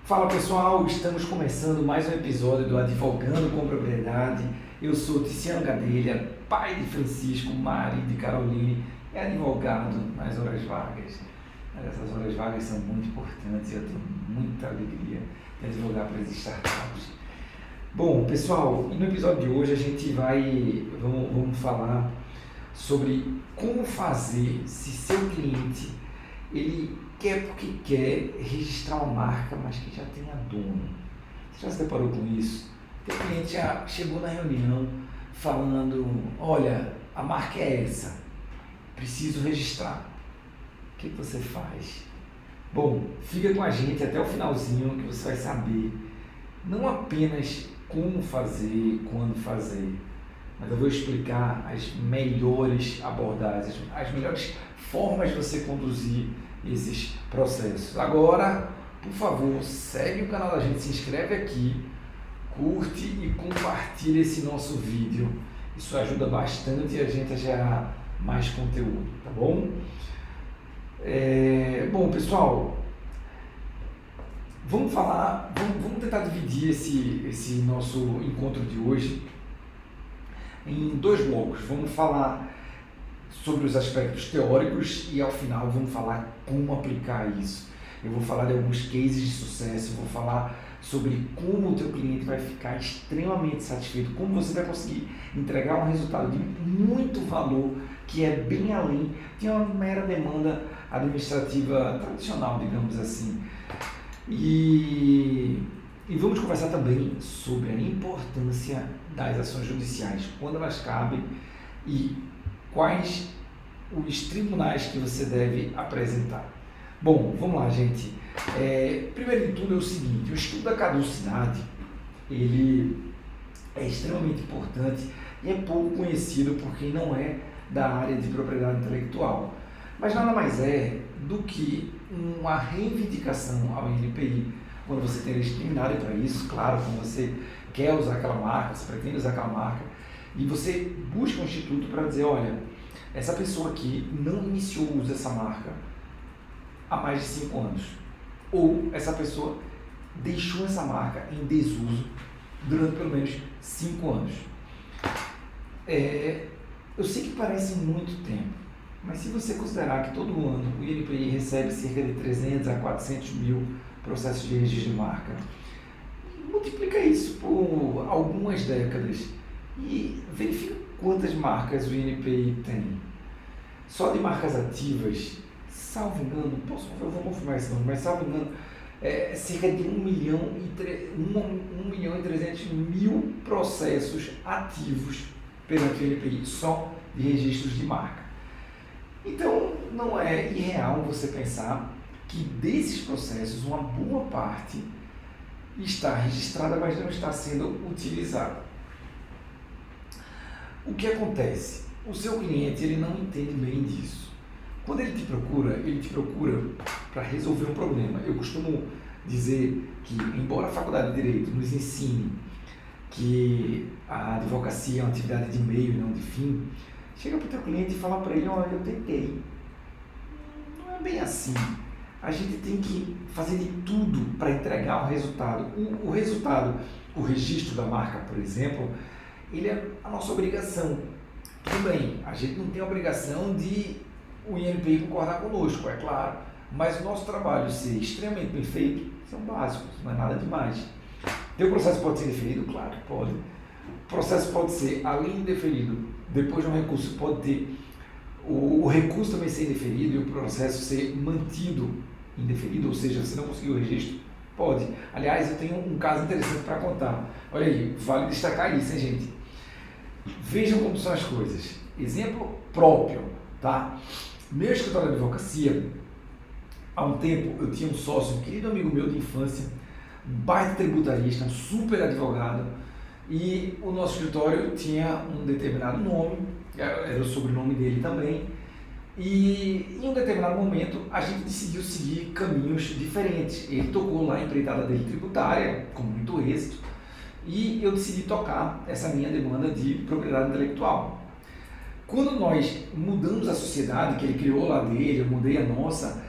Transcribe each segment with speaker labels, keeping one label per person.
Speaker 1: Fala pessoal, estamos começando mais um episódio do Advogando com Propriedade. Eu sou Tiziano Gadelha, pai de Francisco, marido de Caroline, e advogado nas horas vagas. Essas horas vagas são muito importantes e eu tenho muita alegria de advogar para as startups. Bom pessoal, no episódio de hoje vamos falar sobre como fazer se seu cliente ele quer porque quer registrar uma marca, mas que já tenha dono. Você já se deparou com isso? O cliente já chegou na reunião falando, olha, a marca é essa, preciso registrar. O que você faz? Bom, fica com a gente até o finalzinho que você vai saber não apenas como fazer, quando fazer, mas eu vou explicar as melhores abordagens, as melhores formas de você conduzir esses processos. Agora, por favor, segue o canal da gente, se inscreve aqui, curte e compartilha esse nosso vídeo. Isso ajuda bastante a gente a gerar mais conteúdo, tá bom? Bom, pessoal, vamos tentar dividir esse nosso encontro de hoje em dois blocos. Vamos falar sobre os aspectos teóricos e ao final vamos falar como aplicar isso. Eu vou falar de alguns cases de sucesso, vou falar sobre como o teu cliente vai ficar extremamente satisfeito, como você vai conseguir entregar um resultado de muito valor que é bem além de uma mera demanda administrativa tradicional, digamos assim. E vamos conversar também sobre a importância das ações judiciais, quando elas cabem e quais os tribunais que você deve apresentar. Bom, vamos lá, gente. Primeiro de tudo é o seguinte, o estudo da caducidade, ele é extremamente importante e é pouco conhecido por quem não é da área de propriedade intelectual. Mas nada mais é do que uma reivindicação ao INPI, quando você tem legitimidade para isso, claro, quando você quer usar aquela marca, você pretende usar aquela marca, e você busca um instituto para dizer, olha, essa pessoa aqui não iniciou o uso dessa marca há mais de 5 anos, ou essa pessoa deixou essa marca em desuso durante pelo menos 5 anos. Eu sei que parece muito tempo, mas se você considerar que todo ano o INPI recebe cerca de 300 a 400 mil processos de registro de marca, multiplica isso por algumas décadas e verifica quantas marcas o INPI tem. Só de marcas ativas, salvo engano, eu vou confirmar esse nome, mas salvo engano, cerca de 1 milhão e 300 mil processos ativos perante o INPI, só de registros de marca. Então, não é irreal você pensar que desses processos, uma boa parte está registrada, mas não está sendo utilizada. O que acontece? O seu cliente ele não entende bem disso. Quando ele te procura para resolver um problema. Eu costumo dizer que, embora a Faculdade de Direito nos ensine que a advocacia é uma atividade de meio e não de fim, chega para o teu cliente e fala para ele, olha, eu tentei. Não é bem assim. A gente tem que fazer de tudo para entregar o resultado. O resultado, o registro da marca, por exemplo, ele é a nossa obrigação. Tudo bem, a gente não tem a obrigação de o INPI concordar conosco, é claro, mas o nosso trabalho ser extremamente bem feito são básicos, não é nada demais. O processo pode ser deferido? Claro que pode. O processo pode ser, além de deferido, depois de um recurso, pode ter o recurso também ser indeferido e o processo ser mantido indeferido, ou seja, você não conseguiu o registro? Pode. Aliás, eu tenho um caso interessante para contar. Olha aí, vale destacar isso, hein, gente? Vejam como são as coisas. Exemplo próprio, tá? Meu escritório de advocacia, há um tempo eu tinha um sócio, um querido amigo meu de infância, um baita tributarista, um super advogado, e o nosso escritório tinha um determinado nome, era o sobrenome dele também, e em um determinado momento a gente decidiu seguir caminhos diferentes. Ele tocou lá a empreitada dele tributária, com muito êxito, e eu decidi tocar essa minha demanda de propriedade intelectual. Quando nós mudamos a sociedade, que ele criou lá dele, eu mudei a nossa,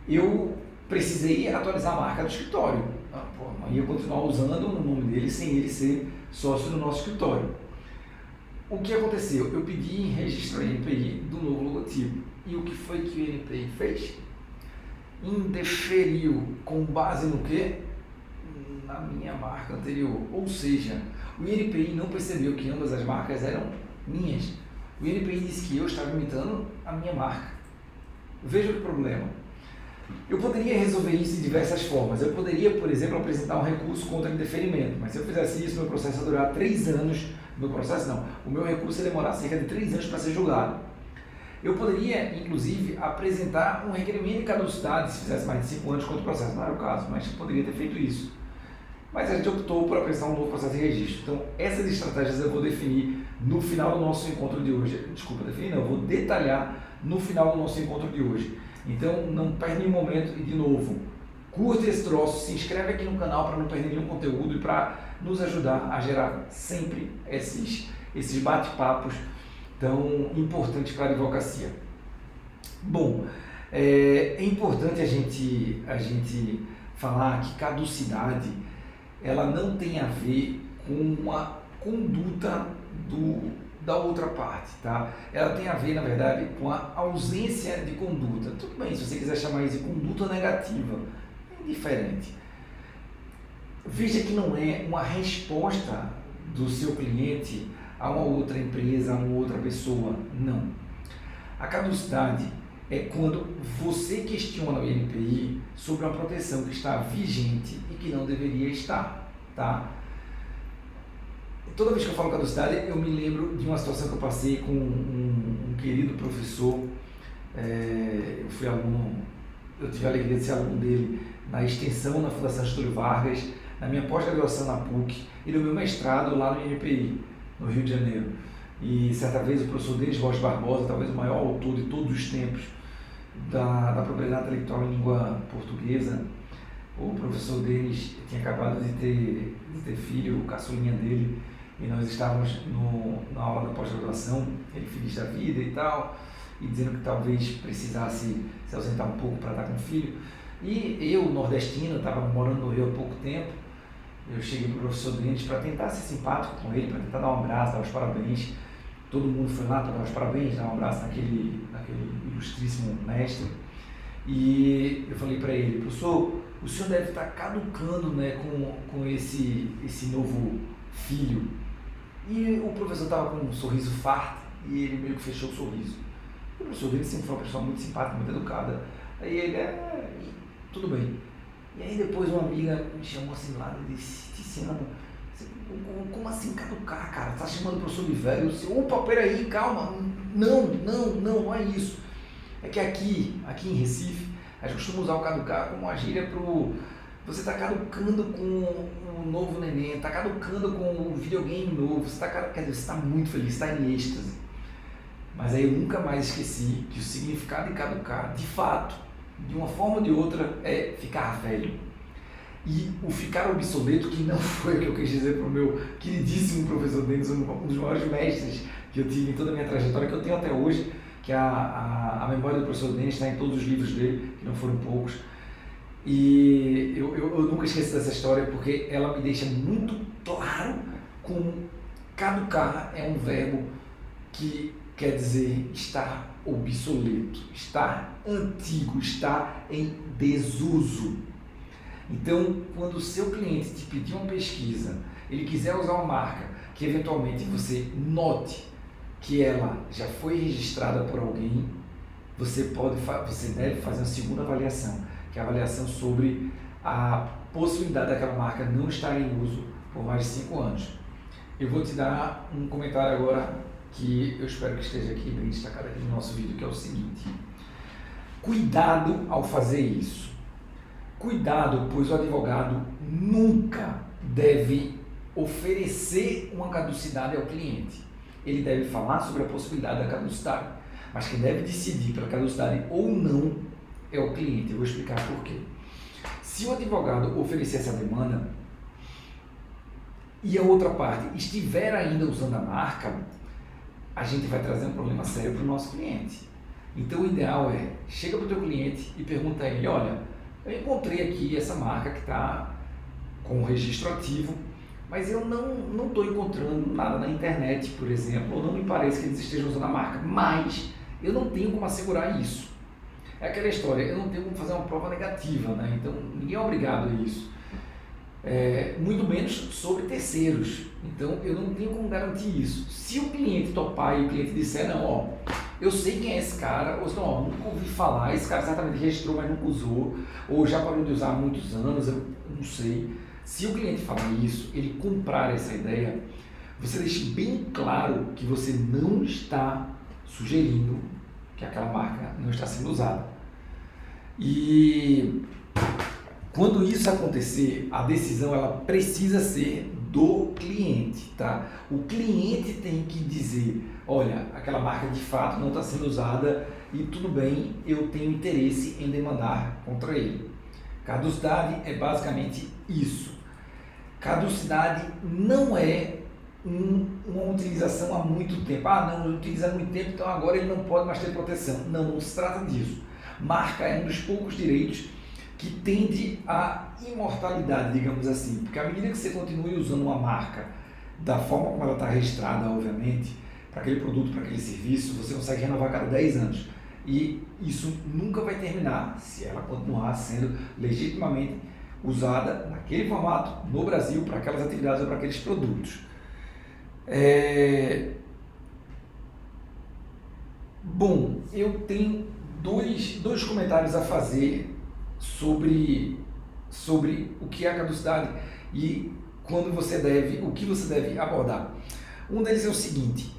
Speaker 1: eu precisei atualizar a marca do escritório. Ia continuar usando o nome dele sem ele ser sócio do nosso escritório. O que aconteceu? Eu pedi em registro INPI do novo logotipo. E o que foi que o INPI fez? Indeferiu com base no quê? Na minha marca anterior. Ou seja, o INPI não percebeu que ambas as marcas eram minhas. O INPI disse que eu estava imitando a minha marca. Veja que problema. Eu poderia resolver isso de diversas formas. Eu poderia, por exemplo, apresentar um recurso contra indeferimento, mas se eu fizesse isso, meu processo ia durar 3 anos. Meu processo não. O meu recurso ia demorar cerca de 3 anos para ser julgado. Eu poderia, inclusive, apresentar um requerimento de caducidade se fizesse mais de 5 anos contra o processo. Não era o caso, mas eu poderia ter feito isso. Mas a gente optou por apresentar um novo processo de registro. Então, essas estratégias eu vou definir no final do nosso encontro de hoje. Desculpa, definir não, eu vou detalhar no final do nosso encontro de hoje. Então, não perde nenhum momento e, de novo, curte esse troço, se inscreve aqui no canal para não perder nenhum conteúdo e para nos ajudar a gerar sempre esses bate-papos tão importantes para a advocacia. Bom, é importante a gente falar que caducidade ela não tem a ver com a conduta da outra parte, tá? Ela tem a ver, na verdade, com a ausência de conduta. Tudo bem, se você quiser chamar isso de conduta negativa, é indiferente. Veja que não é uma resposta do seu cliente a uma outra empresa, a uma outra pessoa, não. A caducidade é quando você questiona o INPI sobre uma proteção que está vigente e que não deveria estar, tá? Toda vez que eu falo caducidade, eu me lembro de uma situação que eu passei com um querido professor. Eu fui aluno, eu tive a alegria de ser aluno dele na extensão na Fundação Getúlio Vargas, na minha pós-graduação na PUC e no meu mestrado lá no INPI, no Rio de Janeiro. E certa vez o professor Denis Rocha Barbosa, talvez o maior autor de todos os tempos da propriedade intelectual em língua portuguesa, o professor Denis tinha acabado de ter filho, o caçulinha dele, e nós estávamos na aula da pós-graduação, ele feliz da vida e tal, e dizendo que talvez precisasse se ausentar um pouco para estar com o filho. E eu, nordestino, estava morando no Rio há pouco tempo, eu cheguei para o professor Denis para tentar ser simpático com ele, para tentar dar um abraço, dar os parabéns. Todo mundo foi lá para dar os parabéns, dar um abraço naquele ilustríssimo mestre. E eu falei para ele, professor, o senhor deve estar caducando, né, com esse novo filho. E o professor estava com um sorriso farto e ele meio que fechou o sorriso. E o professor dele sempre foi uma pessoa muito simpática, muito educada. Aí ele, tudo bem. E aí depois uma amiga me chamou assim lá e disse, Tiziano, como assim caducar, cara? Tá chamando o professor de velho? Eu disse, opa, peraí, calma. Não é isso. É que aqui em Recife, a gente costuma usar o caducar como uma gíria pro... Você está caducando com um novo neném, está caducando com um videogame novo, você está muito feliz, está em êxtase. Mas aí eu nunca mais esqueci que o significado de caducar, de fato, de uma forma ou de outra, é ficar velho. E o ficar obsoleto, que não foi o que eu quis dizer para o meu queridíssimo professor Denis, um dos maiores mestres que eu tive em toda a minha trajetória, que eu tenho até hoje, que a memória do professor Denis está em todos os livros dele, que não foram poucos. E eu nunca esqueço dessa história porque ela me deixa muito claro como caducar é um verbo que quer dizer estar obsoleto, estar antigo, estar em desuso. Então, quando o seu cliente te pedir uma pesquisa, ele quiser usar uma marca que eventualmente você note que ela já foi registrada por alguém, você deve fazer uma segunda avaliação, que é a avaliação sobre a possibilidade daquela marca não estar em uso por mais de 5 anos. Eu vou te dar um comentário agora que eu espero que esteja aqui bem destacado aqui no nosso vídeo, que é o seguinte: cuidado ao fazer isso. Cuidado, pois o advogado nunca deve oferecer uma caducidade ao cliente. Ele deve falar sobre a possibilidade da caducidade, mas quem deve decidir pela caducidade ou não é o cliente. Eu vou explicar por quê. Se o advogado oferecer essa demanda e a outra parte estiver ainda usando a marca, a gente vai trazer um problema sério para o nosso cliente. Então o ideal é, chega para o teu cliente e pergunta a ele, olha, Eu encontrei aqui essa marca que está com o registro ativo, mas eu não estou encontrando nada na internet, por exemplo, ou não me parece que eles estejam usando a marca, mas eu não tenho como assegurar isso. É aquela história, eu não tenho como fazer uma prova negativa, né? Então ninguém é obrigado a isso. Muito menos sobre terceiros. Então eu não tenho como garantir isso. Se o cliente topar e o cliente disser, não, ó, eu sei quem é esse cara, ou não, ó, nunca ouvi falar, esse cara certamente registrou, mas nunca usou, ou já parou de usar há muitos anos, eu não sei. Se o cliente falar isso, ele comprar essa ideia, você deixa bem claro que você não está sugerindo que aquela marca não está sendo usada. E quando isso acontecer, a decisão ela precisa ser do cliente, tá? O cliente tem que dizer, olha, aquela marca de fato não está sendo usada e tudo bem, eu tenho interesse em demandar contra ele. Caducidade é basicamente isso. Caducidade não é uma utilização há muito tempo. Não, ele utiliza há muito tempo, então agora ele não pode mais ter proteção. Não se trata disso. Marca é um dos poucos direitos que tende à imortalidade, digamos assim, porque à medida que você continue usando uma marca da forma como ela está registrada, obviamente, para aquele produto, para aquele serviço, você consegue renovar a cada 10 anos. E isso nunca vai terminar se ela continuar sendo legitimamente usada naquele formato no Brasil para aquelas atividades ou para aqueles produtos. Bom, eu tenho dois comentários a fazer sobre o que é a caducidade e o que você deve abordar. Um deles é o seguinte: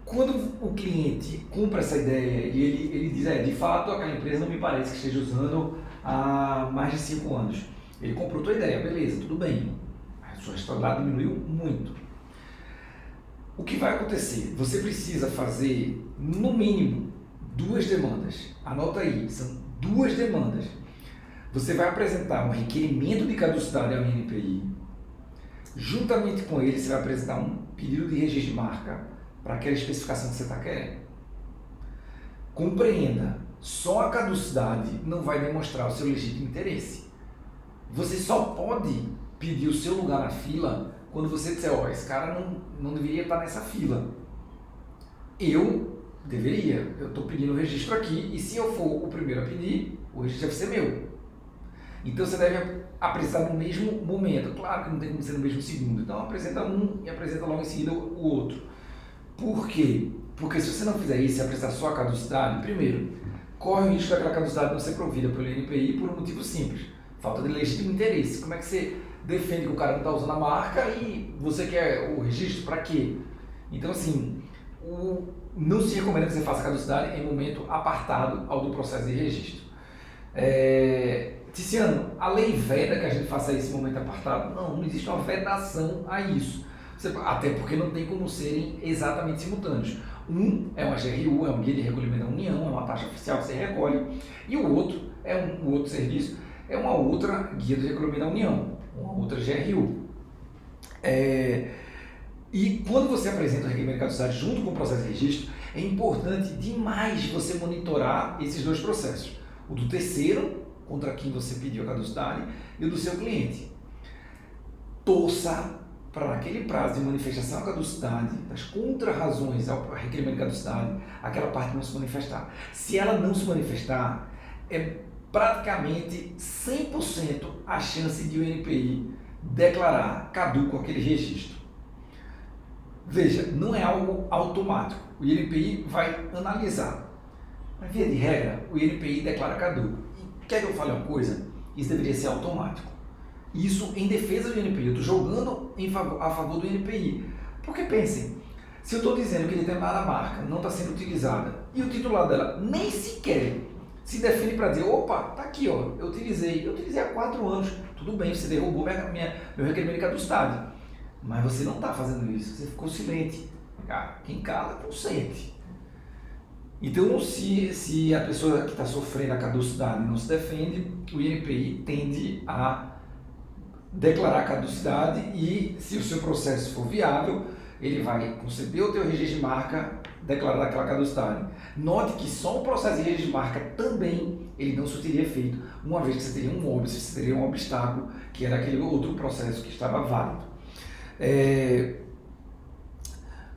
Speaker 1: quando o cliente compra essa ideia e ele diz, de fato aquela empresa não me parece que esteja usando há mais de 5 anos. Ele comprou a tua ideia, beleza, tudo bem. A sua rentabilidade diminuiu muito. O que vai acontecer? Você precisa fazer, no mínimo, 2 demandas. Anota aí, são 2 demandas. Você vai apresentar um requerimento de caducidade ao INPI. Juntamente com ele, você vai apresentar um pedido de registro de marca para aquela especificação que você está querendo. Compreenda, só a caducidade não vai demonstrar o seu legítimo interesse. Você só pode pedir o seu lugar na fila quando você disser, esse cara não deveria estar nessa fila. Eu deveria, eu estou pedindo o registro aqui e se eu for o primeiro a pedir, o registro deve ser meu. Então você deve apresentar no mesmo momento. Claro que não tem como ser no mesmo segundo, então apresenta um e apresenta logo em seguida o outro. Por quê? Porque se você não fizer isso e apresentar só a caducidade, primeiro, corre o risco daquela caducidade não ser provida pelo INPI por um motivo simples: falta de legítimo interesse. Como é que você defende que o cara não está usando a marca e você quer o registro para quê? Então, assim, não se recomenda que você faça caducidade em momento apartado ao do processo de registro. Tiziano, a lei veda que a gente faça isso em momento apartado? Não existe uma vedação a isso. Até porque não tem como serem exatamente simultâneos. Um é uma GRU, é um Guia de Recolhimento da União, é uma taxa oficial que você recolhe, e o outro é um outro serviço, é uma outra Guia de Recolhimento da União, uma outra GRU. E quando você apresenta o requerimento de caducidade junto com o processo de registro, é importante demais você monitorar esses 2 processos: o do terceiro, contra quem você pediu a caducidade, e o do seu cliente. Torça para naquele prazo de manifestação da caducidade, das contra-razões ao requerimento de caducidade, aquela parte não se manifestar. Se ela não se manifestar, é praticamente 100% a chance de o INPI declarar caduco aquele registro. Veja, não é algo automático. O INPI vai analisar. Mas, via de regra, o INPI declara caduco. E quer que eu fale uma coisa? Isso deveria ser automático. Isso em defesa do INPI. Eu estou jogando a favor do INPI. Porque pensem, se eu estou dizendo que determinada marca não está sendo utilizada e o titular dela nem sequer se define para dizer, opa, tá aqui, ó, eu utilizei há 4 anos, tudo bem, você derrubou meu requerimento de caducidade, mas você não está fazendo isso, você ficou silente. Cara, quem cala, consente. Então, se a pessoa que está sofrendo a caducidade não se defende, o INPI tende a declarar a caducidade e, se o seu processo for viável, ele vai conceber o teu registro de marca, declarar aquela caducidade. Note que só o processo de registro de marca também ele não surtiria efeito, uma vez que você teria um óbice, você teria um obstáculo, que era aquele outro processo que estava válido.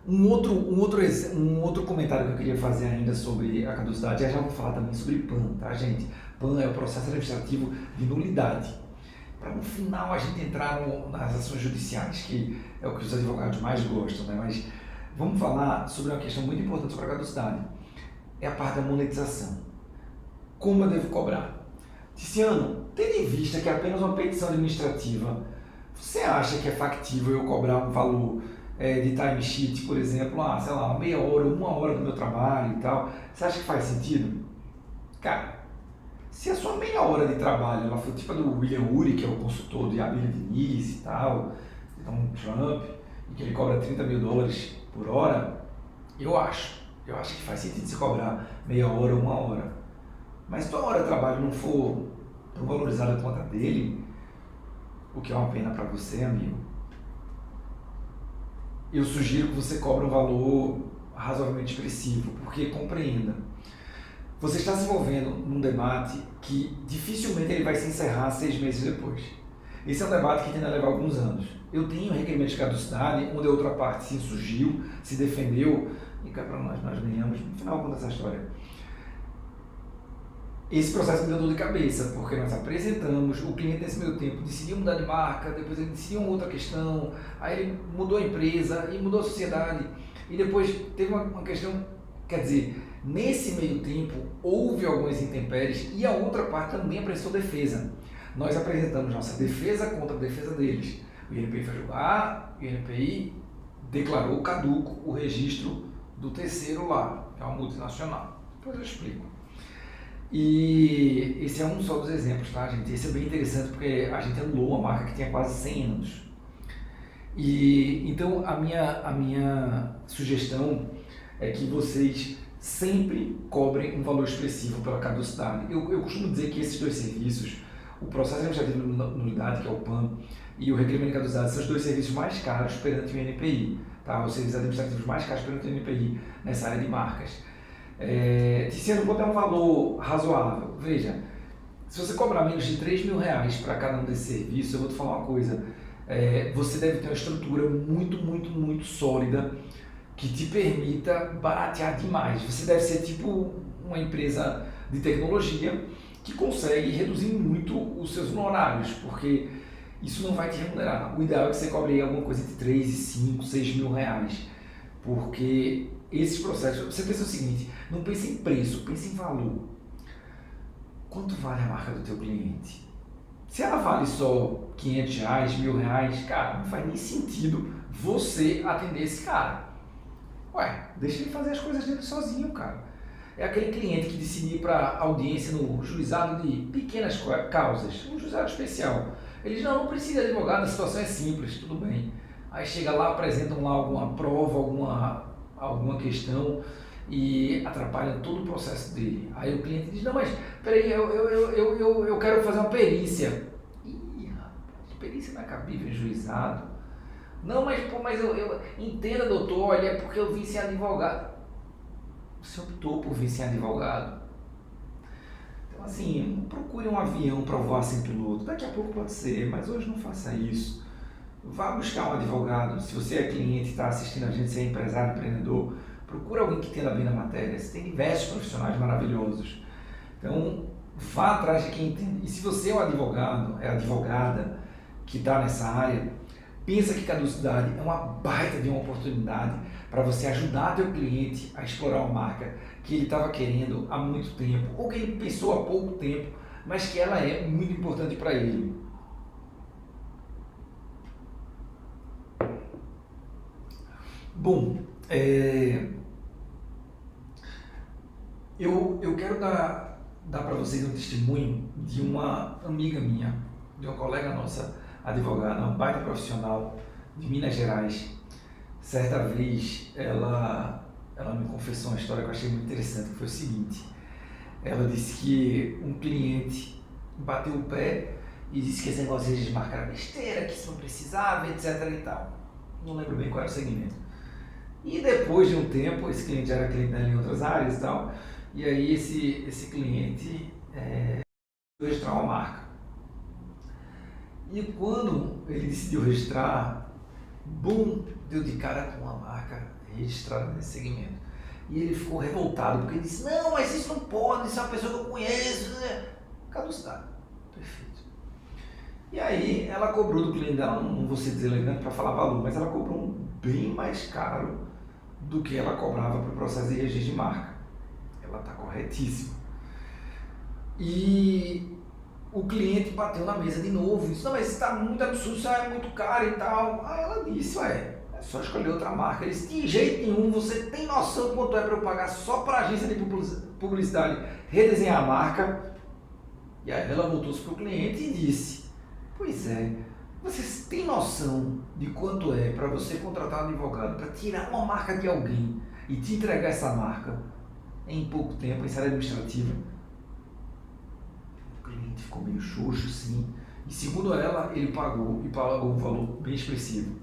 Speaker 1: Um outro comentário que eu queria fazer ainda sobre a caducidade, já vou falar também sobre PAN, tá, gente? PAN é o processo administrativo de nulidade. Para no final a gente entrar nas ações judiciais, que é o que os advogados mais gostam, né? Mas vamos falar sobre uma questão muito importante sobre a caducidade. É a parte da monetização. Como eu devo cobrar? Tiziano, tendo em vista que é apenas uma petição administrativa, você acha que é factível eu cobrar um valor de timesheet, por exemplo, sei lá, meia hora, uma hora do meu trabalho e tal? Você acha que faz sentido? Cara, se a sua meia hora de trabalho ela for tipo a do William Ury, que é o consultor de Abílio Diniz e tal, Donald Trump, e que ele cobra $30 mil por hora, eu acho que faz sentido se cobrar meia hora ou uma hora. Mas se tua hora de trabalho não for tão valorizada quanto a dele, o que é uma pena para você, amigo, eu sugiro que você cobre um valor razoavelmente expressivo, porque compreenda, você está se envolvendo num debate que dificilmente ele vai se encerrar 6 meses depois. Esse é um debate que tende a levar alguns anos. Eu tenho um requerimento de caducidade, onde a outra parte se insurgiu, se defendeu, e cá para nós ganhamos, no final conta essa história. Esse processo me deu dor de cabeça, porque nós apresentamos, o cliente nesse meio tempo decidiu mudar de marca, depois ele decidiu uma outra questão, aí ele mudou a empresa e mudou a sociedade, e depois teve uma questão, quer dizer, nesse meio tempo houve algumas intempéries e a outra parte também apresentou defesa. Nós apresentamos nossa defesa contra a defesa deles. O INPI foi julgar, o INPI declarou caduco o registro do terceiro lá, que é uma multinacional. Depois eu explico. E esse é um só dos exemplos, tá, gente? Esse é bem interessante porque a gente anulou uma marca que tinha quase 100 anos. E então a minha sugestão é que vocês sempre cobrem um valor expressivo pela caducidade. Eu costumo dizer que esses dois serviços, o processo administrativo de nulidade, que é o PAN, e o requerimento de caducidade, são os dois serviços mais caros perante o INPI, tá? Os serviços administrativos mais caros perante o INPI nessa área de marcas. Tiziano, quanto é um valor razoável? Veja, se você cobrar menos de R$3 mil para cada um desses serviços, eu vou te falar uma coisa, você deve ter uma estrutura muito sólida que te permita baratear demais. Você deve ser tipo uma empresa de tecnologia que consegue reduzir muito os seus honorários, porque isso não vai te remunerar. O ideal é que você cobre alguma coisa entre 3 e 5, 6 mil reais, porque esses processos, você pensa o seguinte, não pensa em preço, pensa em valor. Quanto vale a marca do teu cliente? Se ela vale só R$500, R$1.000, cara, não faz nem sentido você atender esse cara. Deixa ele fazer as coisas dele sozinho, cara. É aquele cliente que decide ir para audiência no juizado de pequenas causas, um juizado especial. Ele diz, não precisa de advogado, a situação é simples, tudo bem. Aí chega lá, apresentam lá alguma prova, alguma questão e atrapalham todo o processo dele. Aí o cliente diz, não, mas peraí, eu quero fazer uma perícia. Ih, rapaz, perícia não é cabível em juizado. Não, mas eu entenda, doutor, olha, é porque eu vim sem advogado. Você optou por vir sem advogado. Então, assim, não procure um avião para voar sem piloto. Daqui a pouco pode ser, mas hoje não faça isso. Vá buscar um advogado. Se você é cliente e está assistindo a gente, se é empresário, empreendedor, procura alguém que entenda bem da matéria. Você tem diversos profissionais maravilhosos. Então, vá atrás de quem entende. E se você é um advogado, é advogada que está nessa área, pensa que caducidade é uma baita de uma oportunidade para você ajudar teu cliente a explorar uma marca que ele estava querendo há muito tempo, ou que ele pensou há pouco tempo, mas que ela é muito importante para ele. Bom, eu quero dar para vocês um testemunho de uma amiga minha, de uma colega nossa, advogada, uma baita profissional de Minas Gerais. Certa vez ela me confessou uma história que eu achei muito interessante, que foi o seguinte: ela disse que um cliente bateu o pé e disse que esse negócio de marca era besteira, que isso não precisava, etc e tal. Não lembro bem qual era o segmento. E depois de um tempo, esse cliente já era cliente dela em outras áreas e tal, e aí esse cliente registrar uma marca. E quando ele decidiu registrar, boom, deu de cara com uma marca registrada nesse segmento. E ele ficou revoltado, porque ele disse, não, mas isso não pode, isso é uma pessoa que eu conheço. Caducidade. Perfeito. E aí ela cobrou do cliente dela, não vou ser deselegante para falar valor, mas ela cobrou um bem mais caro do que ela cobrava para o processo de registro de marca. Ela está corretíssima. E o cliente bateu na mesa de novo e disse, não, mas isso está muito absurdo, isso é muito caro e tal. Aí ela disse, é só escolher outra marca. Ele disse, de jeito nenhum, você tem noção de quanto é para eu pagar só para a agência de publicidade redesenhar a marca? E aí ela voltou-se para o cliente e disse, pois é, vocês têm noção de quanto é para você contratar um advogado para tirar uma marca de alguém e te entregar essa marca em pouco tempo, em série administrativa? O cliente ficou meio xoxo, sim. E segundo ela, ele pagou um valor bem expressivo.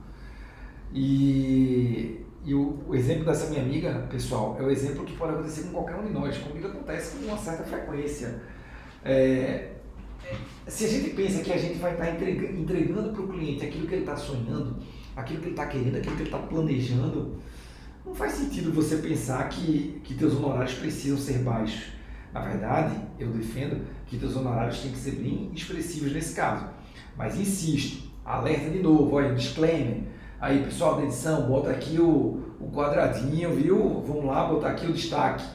Speaker 1: E o exemplo dessa minha amiga, pessoal, é o exemplo que pode acontecer com qualquer um de nós. Comigo acontece com uma certa frequência. Se a gente pensa que a gente vai estar entregando para o cliente aquilo que ele está sonhando, aquilo que ele está querendo, aquilo que ele está planejando, não faz sentido você pensar que teus honorários precisam ser baixos. Na verdade, eu defendo que teus honorários têm que ser bem expressivos nesse caso. Mas insisto, alerta de novo, olha, disclaimer. Aí, pessoal da edição, bota aqui o quadradinho, viu? Vamos lá, botar aqui o destaque.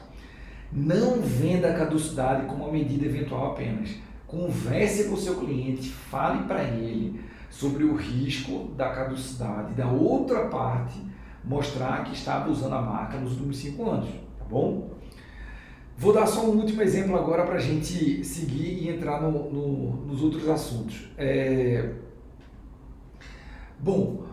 Speaker 1: Não venda a caducidade como uma medida eventual apenas. Converse com o seu cliente, fale para ele sobre o risco da caducidade, da outra parte mostrar que está abusando a marca nos últimos 5 anos, tá bom? Vou dar só um último exemplo agora para a gente seguir e entrar nos outros assuntos. Bom,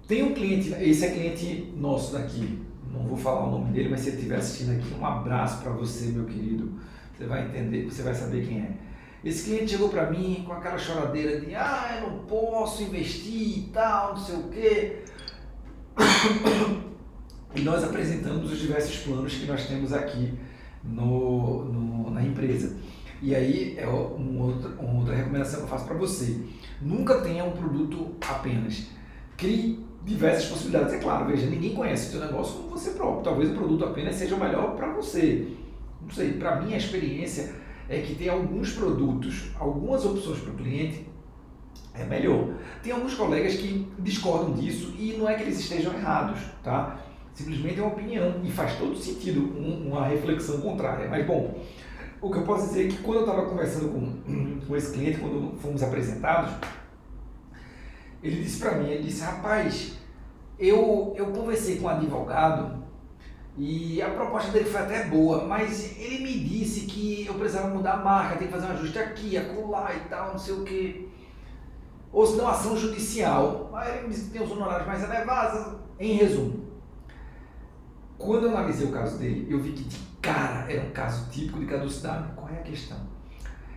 Speaker 1: tem um cliente, esse é cliente nosso daqui, não vou falar o nome dele, mas se ele estiver assistindo aqui, um abraço para você, meu querido, você vai entender, você vai saber quem é. Esse cliente chegou para mim com aquela choradeira de, eu não posso investir e tal, não sei o quê. E nós apresentamos os diversos planos que nós temos aqui na empresa. E aí é uma outra recomendação que eu faço para você. Nunca tenha um produto apenas. Crie diversas possibilidades. É claro, veja, ninguém conhece o seu negócio como você próprio. Talvez o produto apenas seja o melhor para você. Não sei, para mim a experiência é que tem alguns produtos, algumas opções para o cliente é melhor. Tem alguns colegas que discordam disso e não é que eles estejam errados, tá? Simplesmente é uma opinião e faz todo sentido uma reflexão contrária. Mas bom, o que eu posso dizer é que quando eu estava conversando com esse cliente, quando fomos apresentados, ele disse para mim, ele disse, rapaz, eu conversei com um advogado e a proposta dele foi até boa, mas ele me disse que eu precisava mudar a marca, tem que fazer um ajuste aqui, acolá e tal, não sei o que. Ou se não, ação judicial. Aí ele me disse que tem os honorários mais elevados. Em resumo, quando eu analisei o caso dele, eu vi que de cara era um caso típico de caducidade. Qual é a questão?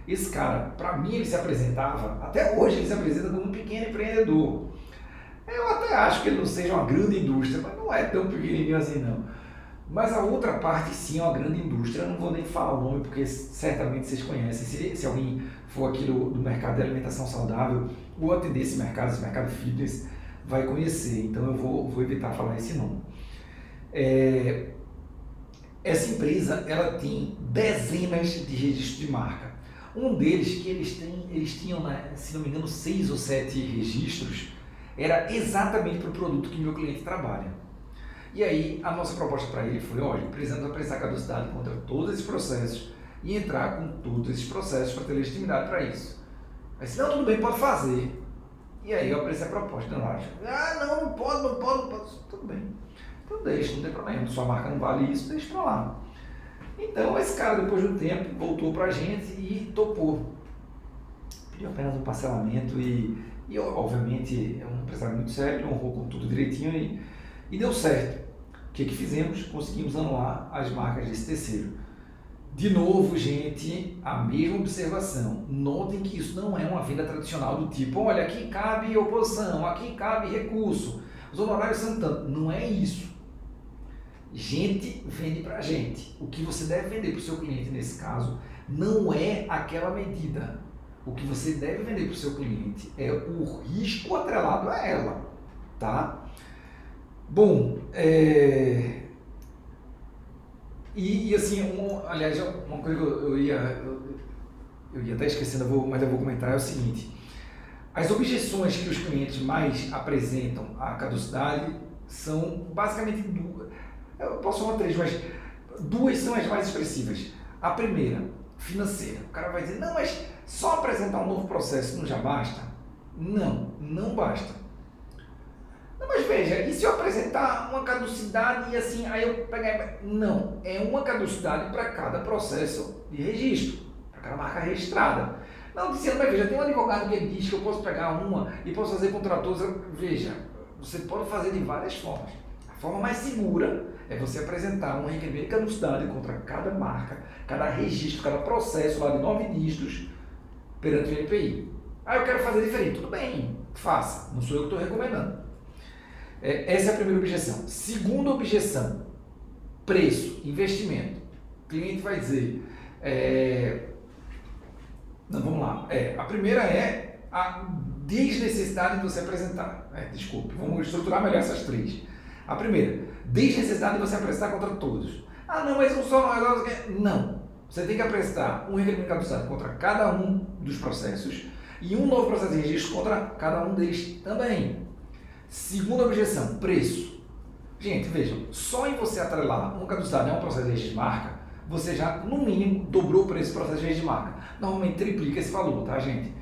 Speaker 1: Esse cara, para mim, ele se apresentava, até hoje ele se apresenta como um pequeno empreendedor. Eu até acho que ele não seja uma grande indústria, mas não é tão pequenininho assim não. Mas a outra parte sim é uma grande indústria, eu não vou nem falar o nome porque certamente vocês conhecem, se alguém for aqui do mercado de alimentação saudável ou atender esse mercado fitness, vai conhecer, então eu vou evitar falar esse nome. Essa empresa, ela tem dezenas de registros de marca. Um deles, que eles tinham, se não me engano, 6 ou 7 registros, era exatamente para o produto que meu cliente trabalha. E aí, a nossa proposta para ele foi, olha, precisamos apresentar caducidade contra todos esses processos e entrar com todos esses processos para ter legitimidade para isso. Mas se não, tudo bem, pode fazer. E aí eu apresentei a proposta, não pode, tudo bem. Então deixa, não tem problema, sua marca não vale isso, deixa para lá. Então esse cara, depois de um tempo, voltou para a gente e topou. Pediu apenas um parcelamento e obviamente é um empresário muito sério, honrou com tudo direitinho e deu certo. O que fizemos? Conseguimos anular as marcas desse terceiro. De novo, gente, a mesma observação. Notem que isso não é uma venda tradicional do tipo, olha, aqui cabe oposição, aqui cabe recurso, os honorários são tanto. Não é isso. Gente vende para gente. O que você deve vender para o seu cliente nesse caso não é aquela medida. O que você deve vender para o seu cliente é o risco atrelado a ela, tá? Bom, e assim, aliás, uma coisa que eu ia até esquecendo, mas eu vou comentar, é o seguinte: as objeções que os clientes mais apresentam à caducidade são basicamente duas. Eu posso falar três, mas duas são as mais expressivas. A primeira, financeira. O cara vai dizer, não, mas só apresentar um novo processo não já basta? Não, não basta. Não, mas veja, e se eu apresentar uma caducidade e assim, aí eu pegar... Não, é uma caducidade para cada processo de registro, para cada marca registrada. Não, dizendo, mas veja, tem um advogado que diz que eu posso pegar uma e posso fazer contra todos. Veja, você pode fazer de várias formas. A forma mais segura é você apresentar um requerimento de caducidade contra cada marca, cada registro, cada processo lá de 9 dígitos perante o INPI. Ah, eu quero fazer diferente. Tudo bem, faça. Não sou eu que estou recomendando. Essa é a primeira objeção. Segunda objeção, preço, investimento. O cliente vai dizer... Não, vamos lá. A primeira é a desnecessidade de você apresentar. Desculpe, vamos estruturar melhor essas três. A primeira, desnecessidade de você apresentar contra todos. Ah, não, mas um só não é... Não. Você tem que apresentar um requerimento de caducidade contra cada um dos processos e um novo processo de registro contra cada um deles também. Segunda objeção, preço. Gente, vejam, só em você atrelar uma caducidade a um processo de registro de marca, você já, no mínimo, dobrou o preço do processo de registro de marca. Normalmente triplica esse valor, tá, gente?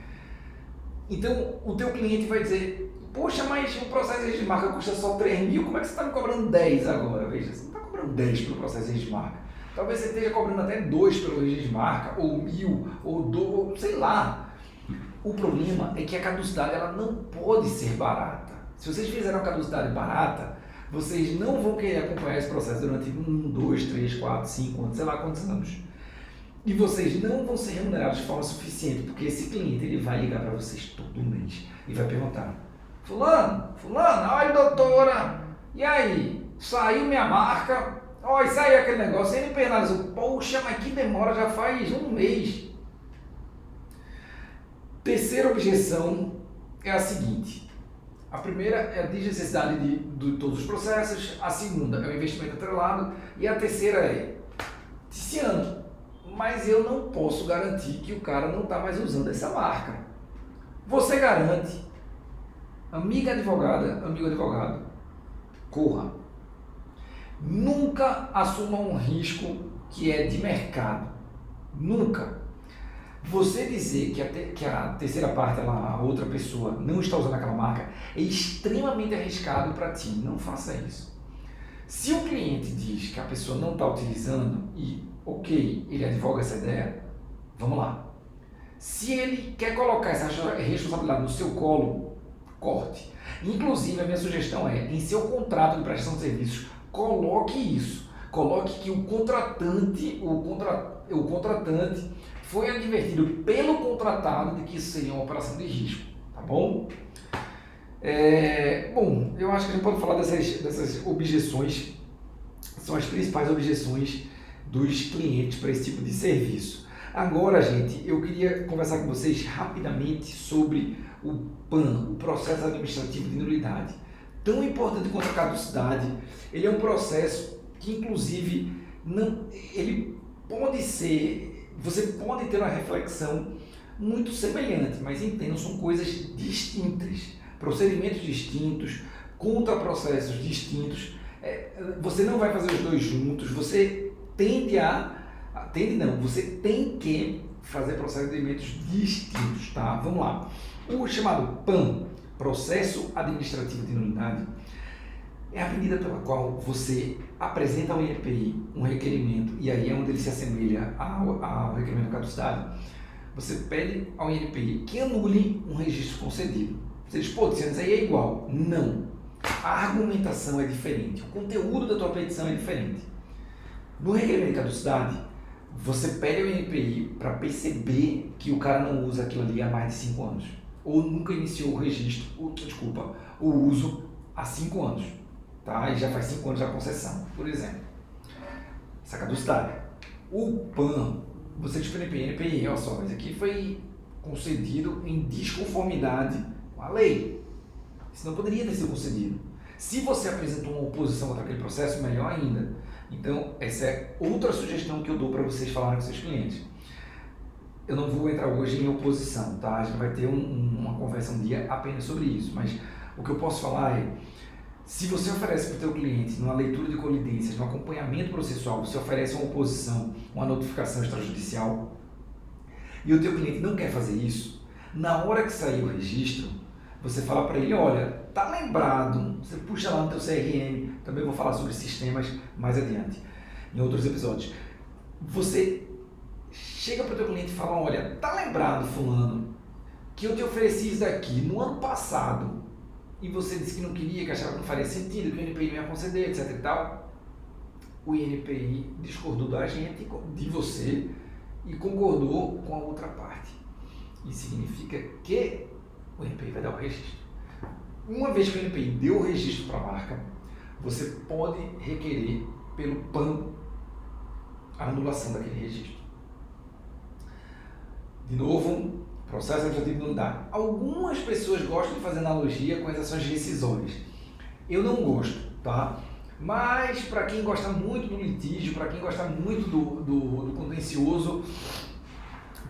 Speaker 1: Então, o teu cliente vai dizer, poxa, mas o processo de registro de marca custa só 3 mil, como é que você está me cobrando 10 agora? Veja, você não está cobrando 10 pelo processo de registro de marca. Talvez você esteja cobrando até 2 pelo registro de marca, ou 1.000, ou 2, sei lá. O problema é que a caducidade ela não pode ser barata. Se vocês fizerem uma caducidade barata, vocês não vão querer acompanhar esse processo durante 1, 2, 3, 4, 5 anos, sei lá quantos anos. E vocês não vão ser remunerados de forma suficiente, porque esse cliente ele vai ligar para vocês todo mês e vai perguntar: fulano, olha doutora, e aí, saiu minha marca, e saiu aquele negócio, ele me penalizou, poxa, mas que demora, já faz um mês. Terceira objeção é a seguinte: a primeira é a desnecessidade de todos os processos, a segunda é o investimento atrelado e a terceira é, Tiziano, mas eu não posso garantir que o cara não está mais usando essa marca. Você garante, amiga advogada, amigo advogado, corra. Nunca assuma um risco que é de mercado. Nunca. Você dizer que a terceira parte, a outra pessoa, não está usando aquela marca, é extremamente arriscado para ti. Não faça isso. Se o cliente diz que a pessoa não está utilizando e, ok, ele advoga essa ideia, vamos lá. Se ele quer colocar essa responsabilidade no seu colo, corte. Inclusive, a minha sugestão é, em seu contrato de prestação de serviços, coloque isso. Coloque que o contratante foi advertido pelo contratado de que isso seria uma operação de risco, tá bom? Bom, eu acho que a gente pode falar dessas objeções, são as principais objeções dos clientes para esse tipo de serviço. Agora, gente, eu queria conversar com vocês rapidamente sobre o PAN, o Processo Administrativo de Nulidade. Tão importante quanto a caducidade, ele é um processo que, inclusive, ele pode ser... Você pode ter uma reflexão muito semelhante, mas entendam, são coisas distintas, procedimentos distintos, contraprocessos distintos. Você não vai fazer os dois juntos, você você tem que fazer procedimentos distintos, tá? Vamos lá. O chamado PAN, Processo Administrativo de Nulidade, é a medida pela qual você apresenta ao INPI um requerimento, e aí é onde ele se assemelha ao requerimento de caducidade. Você pede ao INPI que anule um registro concedido. Você diz, pô, isso aí é igual. Não. A argumentação é diferente, o conteúdo da tua petição é diferente. No requerimento de caducidade, você pede ao INPI para perceber que o cara não usa aquilo ali há mais de 5 anos, ou nunca iniciou o registro, o uso há 5 anos. tá? E já faz 5 anos da concessão, por exemplo. Essa caducidade. O PAN, você diz para o NPI, olha só, mas aqui foi concedido em desconformidade com a lei. Isso não poderia ter sido concedido. Se você apresentou uma oposição contra aquele processo, melhor ainda. Então, essa é outra sugestão que eu dou para vocês falarem com seus clientes. Eu não vou entrar hoje em oposição, tá? A gente vai ter uma conversa um dia apenas sobre isso, mas o que eu posso falar é, se você oferece para o teu cliente, numa leitura de colidências, no acompanhamento processual, você oferece uma oposição, uma notificação extrajudicial, e o teu cliente não quer fazer isso, na hora que sair o registro, você fala para ele, olha, tá lembrado, você puxa lá no teu CRM, também vou falar sobre sistemas mais adiante, em outros episódios. Você chega para o teu cliente e fala, olha, tá lembrado, fulano, que eu te ofereci isso daqui no ano passado, e você disse que não queria, que achava que não faria sentido, que o INPI não ia conceder, etc e tal. O INPI discordou da gente, de você, e concordou com a outra parte. Isso significa que o INPI vai dar o registro. Uma vez que o INPI deu o registro para a marca, você pode requerer pelo PAN a anulação daquele registro. De novo, processo administrativo de nulidade. Algumas pessoas gostam de fazer analogia com as ações rescisórias. Eu não gosto, tá? Mas para quem gosta muito do litígio, para quem gosta muito do contencioso,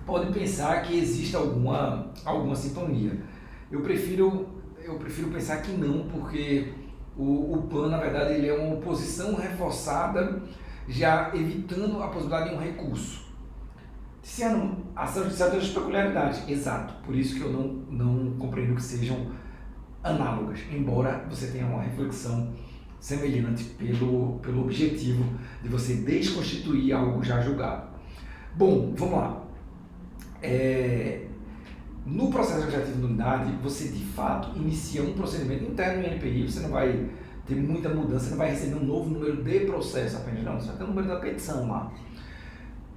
Speaker 1: pode pensar que existe alguma sintonia. Eu prefiro pensar que não, porque o PAN, na verdade, ele é uma oposição reforçada, já evitando a possibilidade de um recurso. Se a ação judicial tem as peculiaridades, exato, por isso que eu não compreendo que sejam análogas, embora você tenha uma reflexão semelhante pelo objetivo de você desconstituir algo já julgado. Bom, vamos lá. No processo administrativo de nulidade, você de fato inicia um procedimento interno no INPI, você não vai ter muita mudança, você não vai receber um novo número de processo apenas, não, você vai ter um número da petição lá.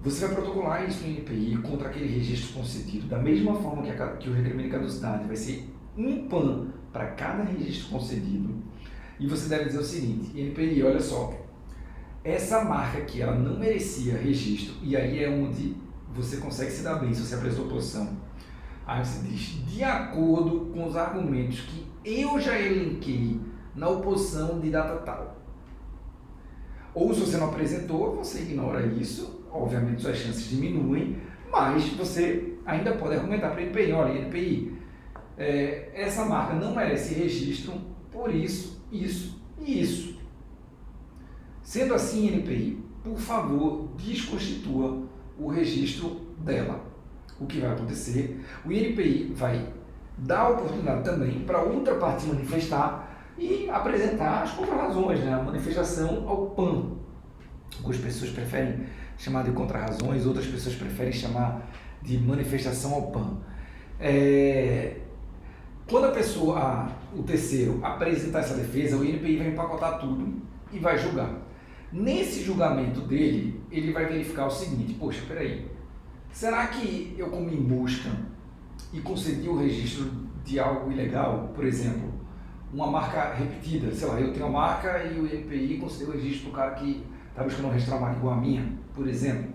Speaker 1: Você vai protocolar isso no INPI contra aquele registro concedido, da mesma forma que o requerimento de caducidade vai ser um PAN para cada registro concedido. E você deve dizer o seguinte, INPI, olha só, essa marca aqui, ela não merecia registro, e aí é onde você consegue se dar bem se você apresentou oposição. Aí você diz, de acordo com os argumentos que eu já elenquei na oposição de data tal. Ou se você não apresentou, você ignora isso, obviamente suas chances diminuem, mas você ainda pode argumentar para o INPI, olha, INPI, essa marca não merece registro por isso, isso e isso. Sendo assim, INPI, por favor, desconstitua o registro dela. O que vai acontecer? O INPI vai dar a oportunidade também para outra parte se manifestar e apresentar as contrarrazões, né? A manifestação ao PAN. Algumas pessoas preferem chamar de contrarrazões, outras pessoas preferem chamar de manifestação ao PAN. Quando a pessoa, o terceiro, apresentar essa defesa, o INPI vai empacotar tudo e vai julgar. Nesse julgamento dele, ele vai verificar o seguinte, poxa, peraí, será que eu comi mosca e concedi o registro de algo ilegal? Por exemplo, uma marca repetida, sei lá, eu tenho a marca e o INPI concedeu o registro para o cara que está buscando registrar uma marca igual a minha, por exemplo.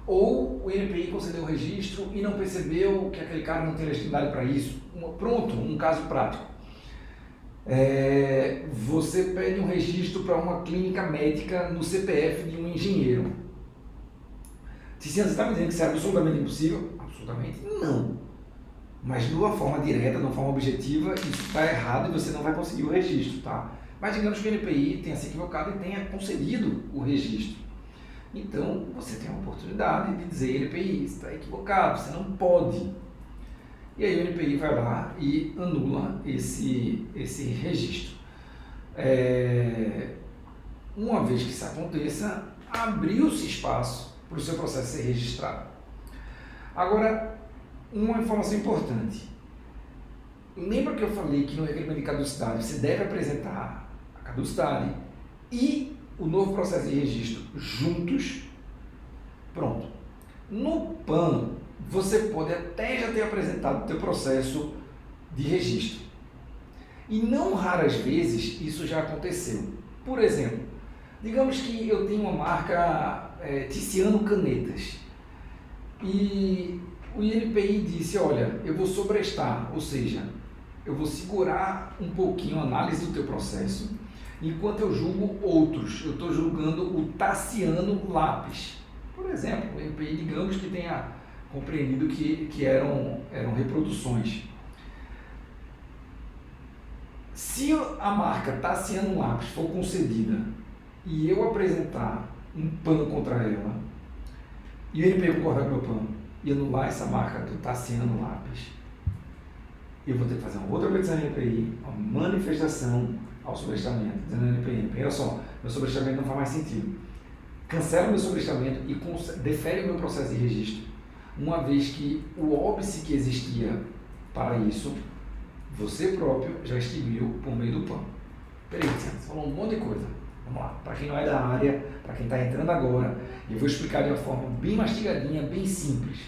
Speaker 1: Ou o INPI concedeu o registro e não percebeu que aquele cara não tem legitimidade para isso. Pronto, um caso prático. Você pede um registro para uma clínica médica no CPF de um engenheiro. Tiziana, você está me dizendo que isso é absolutamente impossível? Absolutamente não. Mas de uma forma direta, de uma forma objetiva, isso está errado e você não vai conseguir o registro, tá? Mas digamos que o INPI tenha se equivocado e tenha concedido o registro. Então, você tem a oportunidade de dizer, INPI, está equivocado, você não pode. E aí o INPI vai lá e anula esse registro. Uma vez que isso aconteça, abriu-se espaço para o seu processo ser registrado. Agora, uma informação importante. Lembra que eu falei que no requerimento de caducidade você deve apresentar a caducidade e o novo processo de registro juntos? Pronto. No PAN, você pode até já ter apresentado o seu processo de registro. E não raras vezes isso já aconteceu. Por exemplo, digamos que eu tenho uma marca Tiziano Canetas e o INPI disse, olha, eu vou sobrestar, ou seja, eu vou segurar um pouquinho a análise do teu processo, enquanto eu julgo outros. Eu estou julgando o Tassiano Lápis, por exemplo. O INPI, digamos que tenha compreendido que eram reproduções. Se a marca Tassiano Lápis for concedida e eu apresentar um PAN contra ela, e o INPI concordar com o meu PAN e anular essa marca do Tassiano Lápis, eu vou ter que fazer uma outra petição no INPI, uma manifestação ao sobrestamento, dizendo ao INPI, olha só, meu sobrestamento não faz mais sentido. Cancela o meu sobrestamento e defere o meu processo de registro, uma vez que o óbice que existia para isso, você próprio já extinguiu por meio do PAN. Peraí, você falou um monte de coisa. Vamos lá, para quem não é da área, para quem está entrando agora, eu vou explicar de uma forma bem mastigadinha, bem simples.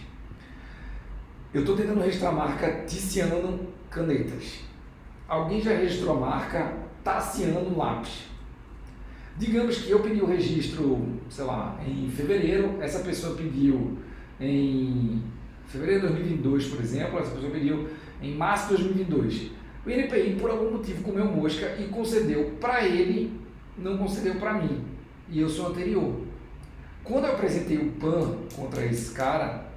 Speaker 1: Eu estou tentando registrar a marca Tiziano Canetas. Alguém já registrou a marca Tassiano Lápis. Digamos que eu pedi o registro, sei lá, em fevereiro, essa pessoa pediu em fevereiro de 2022, por exemplo, essa pessoa pediu em março de 2022. O INPI, por algum motivo, comeu mosca e concedeu para ele, não concedeu para mim. E eu sou anterior. Quando eu apresentei o PAN contra esse cara,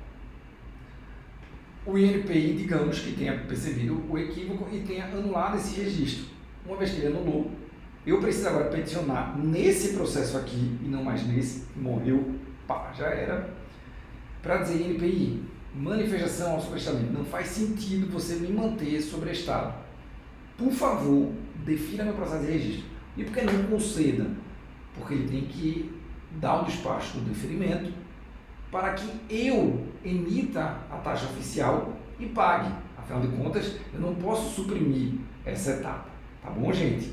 Speaker 1: o INPI, digamos que tenha percebido o equívoco e tenha anulado esse registro. Uma vez que ele anulou, eu preciso agora peticionar nesse processo aqui, e não mais nesse, morreu, pá, já era, para dizer INPI, manifestação ao sobrestamento, não faz sentido você me manter sobrestado. Por favor, defina meu processo de registro. E por que não conceda? Porque ele tem que dar o despacho do deferimento para que eu emita a taxa oficial e pague. Afinal de contas, eu não posso suprimir essa etapa. Tá bom, gente?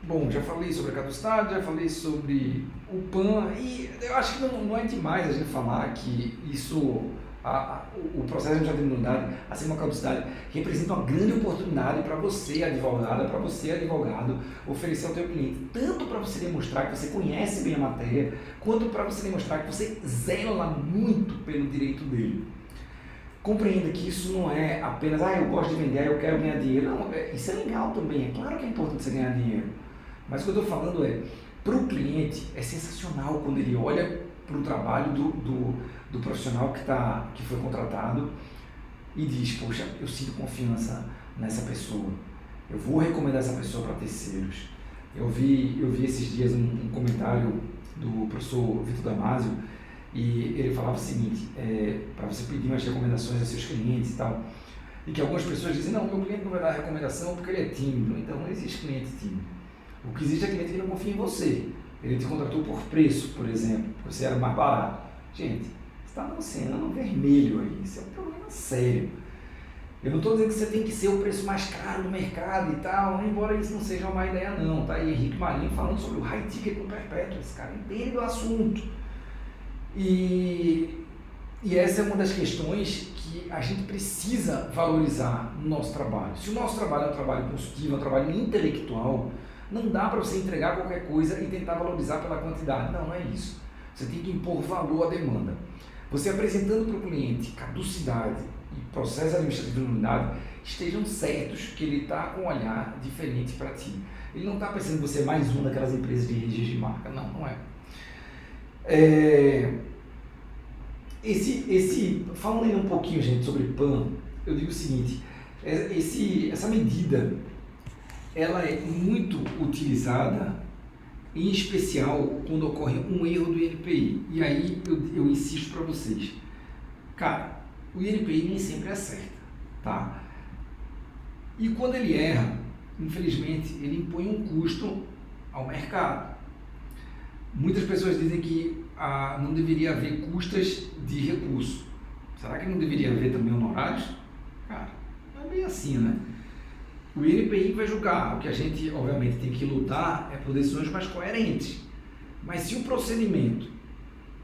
Speaker 1: Bom, já falei sobre a caducidade, já falei sobre o PAN e eu acho que não é demais a gente falar que isso, o processo de administratividade, assim como a caducidade, representa uma grande oportunidade para você, advogada, para você, advogado, oferecer ao teu cliente, tanto para você demonstrar que você conhece bem a matéria, quanto para você demonstrar que você zela muito pelo direito dele. Compreenda que isso não é apenas, eu gosto de vender, eu quero ganhar dinheiro. Não, isso é legal também, é claro que é importante você ganhar dinheiro. Mas o que eu estou falando para o cliente, é sensacional quando ele olha para o trabalho do profissional que foi contratado e diz, poxa, eu sinto confiança nessa pessoa, eu vou recomendar essa pessoa para terceiros. Eu vi esses dias um comentário do professor Vitor Damasio, e ele falava o seguinte, para você pedir umas recomendações a seus clientes e tal, e que algumas pessoas dizem, não, meu cliente não vai dar recomendação porque ele é tímido. Então não existe cliente tímido. O que existe é cliente que não confia em você. Ele te contratou por preço, por exemplo, porque você era mais barato. Gente, você está no oceano vermelho aí, isso é um problema sério. Eu não estou dizendo que você tem que ser o preço mais caro do mercado e tal, embora isso não seja uma má ideia não, tá? E Henrique Marinho falando sobre o high ticket no perpétuo, esse cara entende do assunto. E essa é uma das questões que a gente precisa valorizar no nosso trabalho. Se o nosso trabalho é um trabalho consultivo, é um trabalho intelectual, não dá para você entregar qualquer coisa e tentar valorizar pela quantidade. Não é isso. Você tem que impor valor à demanda. Você apresentando para o cliente caducidade e processo administrativo de unidade, estejam certos que ele está com um olhar diferente para ti. Ele não está pensando que você é mais uma daquelas empresas de registro de marca. Não, não é. Falando aí um pouquinho, gente, sobre PAN, eu digo o seguinte, essa medida, ela é muito utilizada, em especial quando ocorre um erro do INPI. E aí eu insisto para vocês, cara, o INPI nem sempre acerta, tá? E quando ele erra, infelizmente, ele impõe um custo ao mercado. Muitas pessoas dizem que não deveria haver custas de recurso. Será que não deveria haver também honorários? Cara, não é bem assim, né? O INPI vai julgar. O que a gente, obviamente, tem que lutar é por decisões mais coerentes. Mas se o procedimento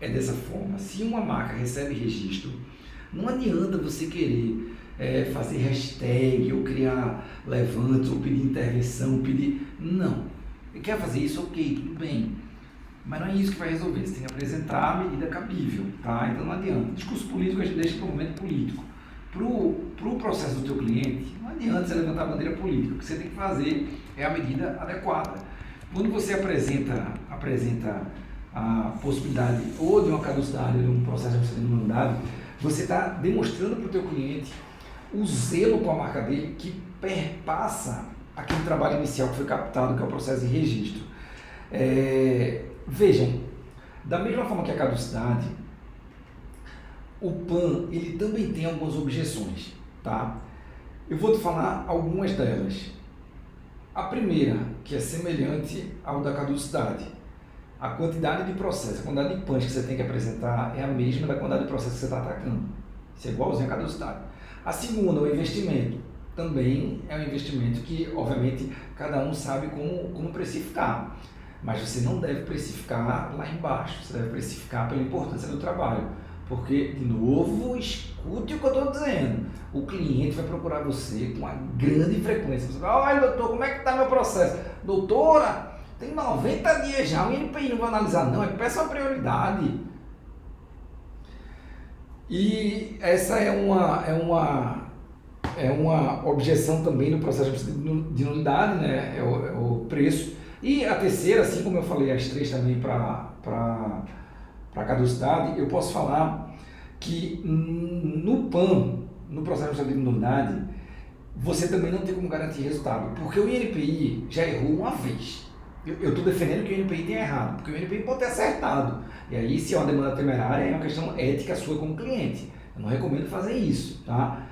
Speaker 1: é dessa forma, se uma marca recebe registro, não adianta você querer fazer hashtag, ou criar levantes, ou pedir intervenção, pedir... Não. Ele quer fazer isso, ok, tudo bem. Mas não é isso que vai resolver. Você tem que apresentar a medida cabível, tá? Então não adianta. Discurso político a gente deixa para o momento político. Pro processo do teu cliente, não adianta você levantar a bandeira política. O que você tem que fazer é a medida adequada. Quando você apresenta a possibilidade ou de uma caducidade ou de um processo de imunidade, você está demonstrando para o teu cliente o zelo com a marca dele que perpassa aquele trabalho inicial que foi captado, que é o processo de registro. Vejam, da mesma forma que a caducidade, o PAN ele também tem algumas objeções, tá? Eu vou te falar algumas delas. A primeira, que é semelhante ao da caducidade. A quantidade de processo, a quantidade de PANs que você tem que apresentar é a mesma da quantidade de processo que você está atacando. Isso é igualzinho à caducidade. A segunda, o investimento. Também é um investimento que, obviamente, cada um sabe como precificar. Mas você não deve precificar lá embaixo, você deve precificar pela importância do trabalho. Porque, de novo, escute o que eu estou dizendo. O cliente vai procurar você com uma grande frequência. Você vai, olha, doutor, como é que está meu processo? Doutora, tem 90 dias já, o INPI não vai analisar não, peça uma prioridade. E essa é uma objeção também no processo de nulidade, né? É o preço. E a terceira, assim como eu falei, as três também para caducidade, eu posso falar que no PAN, no processo de nulidade, você também não tem como garantir resultado, porque o INPI já errou uma vez. Eu estou defendendo que o INPI tenha errado, porque o INPI pode ter acertado. E aí, se é uma demanda temerária, é uma questão ética sua como cliente. Eu não recomendo fazer isso, tá?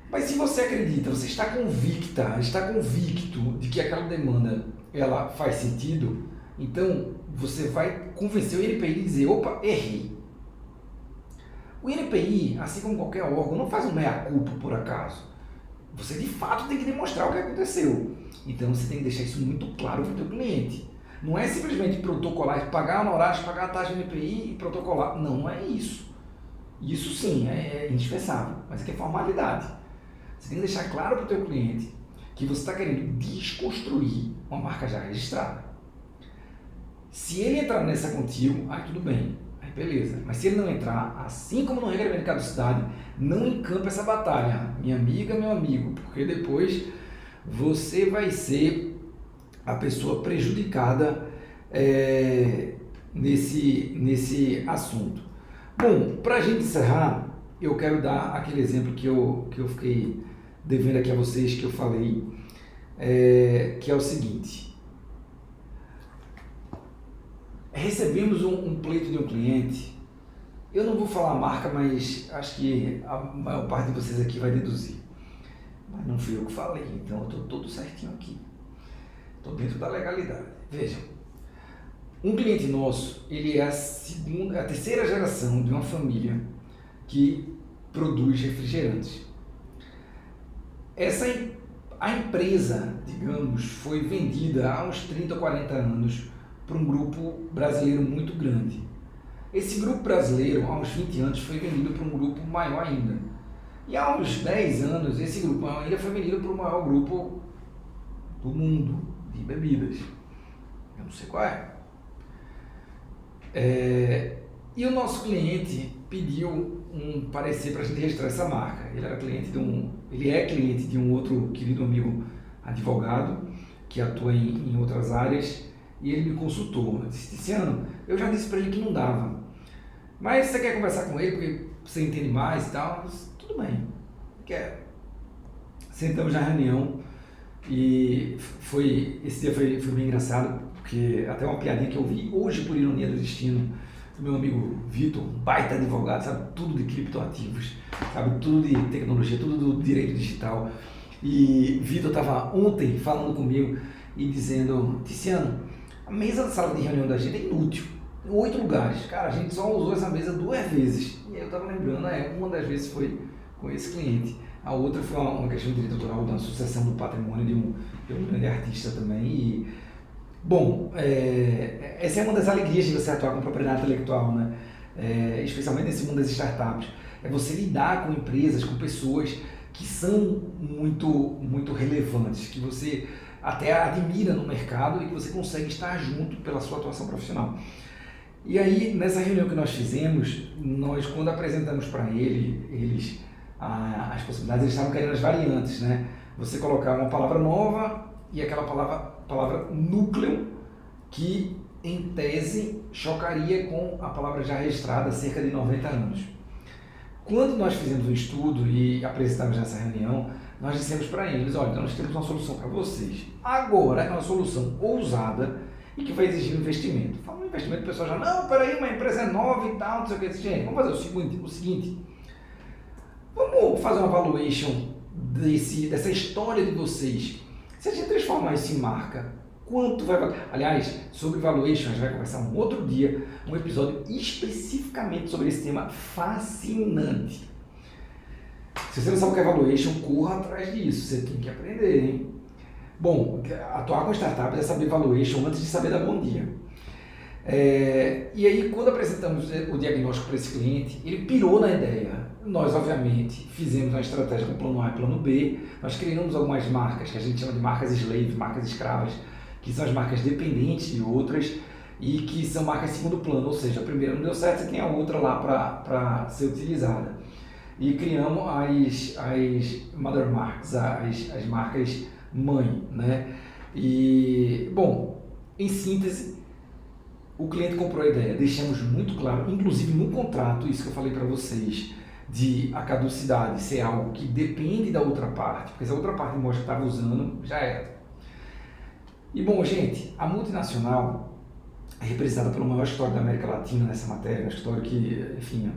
Speaker 1: Mas se você acredita, você está convicto de que aquela demanda ela faz sentido, então você vai convencer o INPI de dizer, opa, errei. O INPI, assim como qualquer órgão, não faz um meia-culpa por acaso. Você de fato tem que demonstrar o que aconteceu. Então você tem que deixar isso muito claro para o teu cliente. Não é simplesmente protocolar, pagar honorários, pagar a taxa do INPI e protocolar. Não é isso. Isso sim é indispensável, mas aqui é formalidade. Você tem que deixar claro para o teu cliente que você está querendo desconstruir uma marca já registrada. Se ele entrar nessa contigo, aí tudo bem, aí beleza. Mas se ele não entrar, assim como no regramento de caducidade, não encampa essa batalha, minha amiga, meu amigo, porque depois você vai ser a pessoa prejudicada nesse assunto. Bom, para a gente encerrar, eu quero dar aquele exemplo que eu fiquei devendo aqui a vocês, que eu falei, que é o seguinte. Recebemos um pleito de um cliente, eu não vou falar a marca, mas acho que a maior parte de vocês aqui vai deduzir. Mas não fui eu que falei, então eu estou todo certinho aqui. Estou dentro da legalidade. Vejam, um cliente nosso, ele é a terceira geração de uma família que produz refrigerantes. A empresa, digamos, foi vendida há uns 30 ou 40 anos para um grupo brasileiro muito grande. Esse grupo brasileiro, há uns 20 anos, foi vendido para um grupo maior ainda. E há uns 10 anos, esse grupo ainda foi vendido para o maior grupo do mundo de bebidas. Eu não sei qual é. E o nosso cliente pediu um parecer para a gente registrar essa marca. Ele é cliente de um outro querido amigo advogado que atua em outras áreas, e ele me consultou. Eu disse, Tiziano, eu já disse para ele que não dava, mas você quer conversar com ele porque você entende mais e tal? Eu disse, tudo bem, quero. Sentamos na reunião e esse dia foi bem engraçado, porque até uma piadinha que eu vi hoje, por ironia do destino, do meu amigo Vitor, um baita advogado, sabe tudo de criptoativos, sabe tudo de tecnologia, tudo do direito digital. E Vitor estava ontem falando comigo e dizendo, Tiziano, a mesa da sala de reunião da gente é inútil, em 8 lugares, cara, a gente só usou essa mesa 2 vezes. E aí eu estava lembrando, uma das vezes foi com esse cliente, a outra foi uma questão de direito autoral, da sucessão do patrimônio de um grande artista também. E, bom, essa é uma das alegrias de você atuar com propriedade intelectual, né? Especialmente nesse mundo das startups. é você lidar com empresas, com pessoas que são muito relevantes, que você até admira no mercado e que você consegue estar junto pela sua atuação profissional. E aí, nessa reunião que nós fizemos, nós, quando apresentamos para eles as possibilidades, eles estavam querendo as variantes, né? Você colocar uma palavra nova e aquela palavra núcleo, que em tese chocaria com a palavra já registrada há cerca de 90 anos. Quando nós fizemos um estudo e apresentamos nessa reunião, nós dissemos para eles, olha, nós temos uma solução para vocês. Agora é uma solução ousada e que vai exigir um investimento. Fala um investimento, o pessoal já, não, peraí, uma empresa é nova e tal, não sei o que. Gente, vamos fazer o seguinte, vamos fazer uma valuation dessa história de vocês. Se a gente transformar isso em marca, quanto vai valer? Aliás, sobre valuation, a gente vai conversar um outro dia, um episódio especificamente sobre esse tema fascinante. Se você não sabe o que é valuation, corra atrás disso, você tem que aprender, hein? Bom, atuar com startups é saber valuation antes de saber dar bom dia. E aí, quando apresentamos o diagnóstico para esse cliente, ele pirou na ideia. Nós, obviamente, fizemos uma estratégia com plano A e plano B. Nós criamos algumas marcas, que a gente chama de marcas slave, marcas escravas, que são as marcas dependentes de outras e que são marcas segundo plano, ou seja, a primeira não deu certo, você tem a outra lá para ser utilizada. E criamos as mother marks, as marcas mãe, né? E, bom, em síntese, o cliente comprou a ideia, deixamos muito claro, inclusive no contrato, isso que eu falei para vocês, de a caducidade ser algo que depende da outra parte, porque se a outra parte mostra que estava usando, já era. E bom, gente, a multinacional é representada pelo maior escritório da América Latina nessa matéria, um escritório que, enfim,